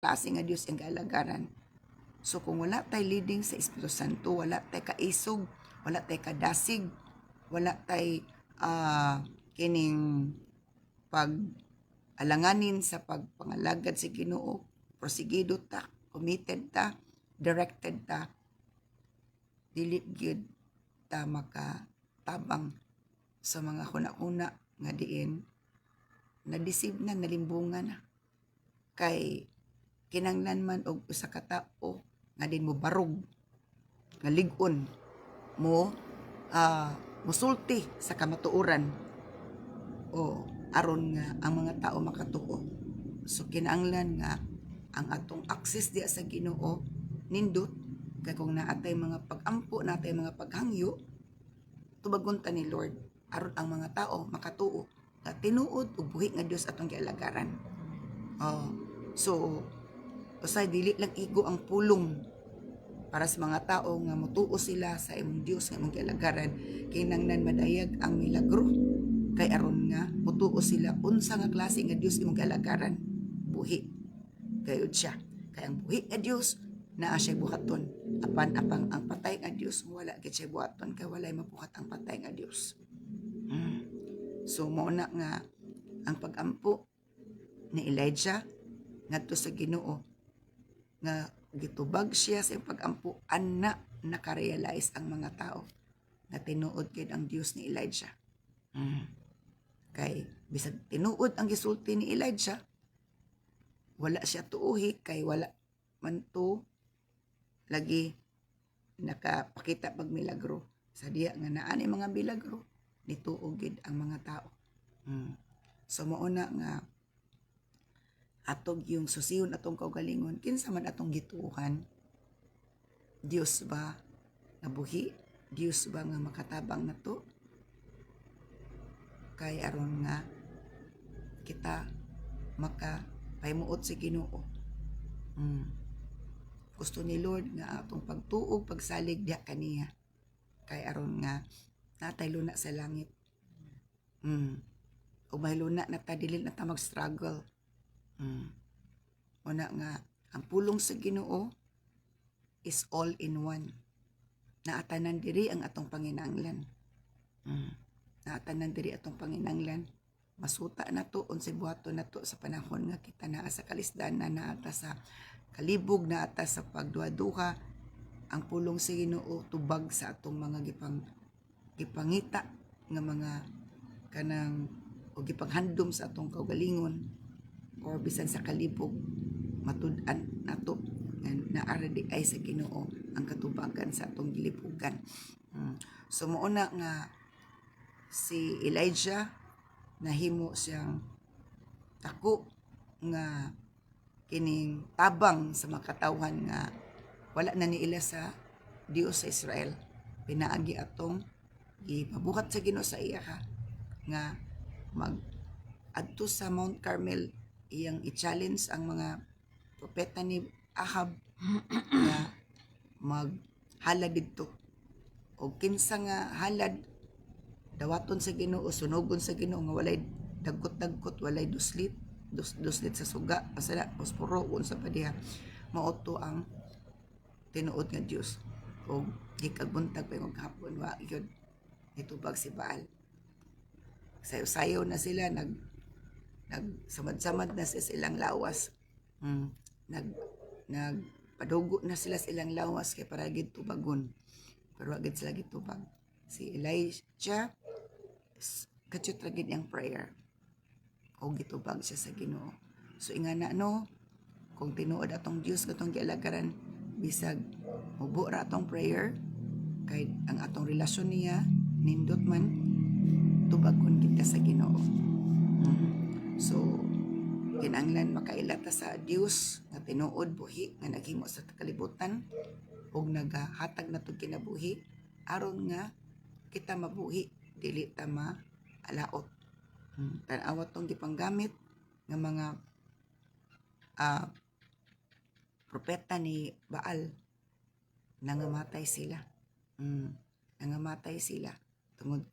klase nga Dios ang kaalagaran. So kung wala tay leading sa Espiritu Santo, wala tay kaisog, wala tay kadasig, wala tay kining pag alanganin sa pagpangalagad sa Ginoo, prosigido ta, committed ta, directed ta, dili gyud ta makatabang sa mga kuna-kuna nga diin na-deceive na, nalimbungan na. Kay kinanglan man og usa ka tao nga din mo barog, nga lig-on mo musulti sa kamatuoran o aron nga ang mga tao makatuo. So kinahanglan nga ang atong access diya sa Ginoo nindot, kay kung naatay mga pag-ampo, naatay mga paghangyo, tubagon ta ni Lord aron ang mga tao makatuo nga tinuod ug buhi nga Dios atong gialagaran. So usay dili lang igo ang pulong para sa mga tao nga mutuo sila sa imong Dios nga imong gialagaran, kinahanglan madayag ang milagro kay aron nga mutuo sila unsa nga klase nga Dios imong gialagaran, buhi gayud siya. Kay ang buhi nga Dios naa siya buhaton, apan apang ang patay nga Dios wala gid siya buhaton kay walay mabuhat ang patay nga Dios. So mao na nga ang pag-ampo ni Elijah ngadto sa Ginoo nga gitubag siya sa pag-ampo, ana nakarealize ang mga tao nga tinuod gid ang Dios ni Elijah. Kay bisag tinuod ang gisulti ni Elijah, wala siya tuuhi kay wala man to lagi nakapakita pag milagro. Sa diya nga naa ni mga milagro, nituo gid ang mga tao. So mao na nga atog yung susiyon atong kaugalingon, kinsa man atong gituohan, Dios ba nga buhi, Dios ba nga makatabang nato, kay aron nga kita makapahimuot sa Ginoo. Gusto ni Lord nga atong pagtuog, pagsalig diha kaniya, kay aron nga natay luna sa langit. O may luna na ta, dili na ta mag-struggle. Una nga ang pulong sa Ginoo is all in one. Naatanan diri ang atong panginahanglan. Naatanan diri atong panginahanglan. Masuta na to, unsay buhaton na to sa panahon nga kita naa sa kalisdanan, naata sa kalibog, naata sa pagduha-duha. Ang pulong sa Ginoo tubag sa atong mga gipangita nga mga kanang o gipanghandom sa atong kaugalingon or bisan sa kalibog, matud-an nato nga naara di ay sa Ginoo ang katubagan sa atong gilibugan. So mao na nga si Elijah nahimo siyang tako nga kining tabang sa makatawhan nga wala na niila sa Dios sa Israel. Pinaagi atong gipabuhat sa Ginoo sa iya nga adto sa Mount Carmel, iyang i-challenge ang mga propeta ni Ahab nga maghalad didto, o kinsa nga halad dawaton sa Ginoo, sunogon sa Ginoo nga walay dagkot-dagkot, walay duslit sa suga, pasala posporo unsa pa diha, mao to ang tinuod nga Dios. O gikagbuntag pa yung hapon wa gyud nitubag si Baal. Sayo-sayo na sila, nagsamad-samad na sa ilang lawas. Nagpadugo na sila sa ilang lawas kay para gid tubagon. Pero agad sila gitubag. Si Elijah, katsut ra gid ang prayer. O gitubag siya sa Ginoo. So ingana no, kung tinuod atong Dios katong gialagaran, bisag mubo ra atong prayer, kay ang atong relasyon niya nindot man, tubagon kita sa Ginoo. So kinahanglan makailata sa Dios nga tinuod buhi nga naghimo sa kalibutan ug nagahatag nato kinabuhi aron nga kita mabuhi, dili ta maalaot. Tan-awa tong gipanggamit nga mga propeta ni Baal, nangamatay sila. Nangamatay sila tungod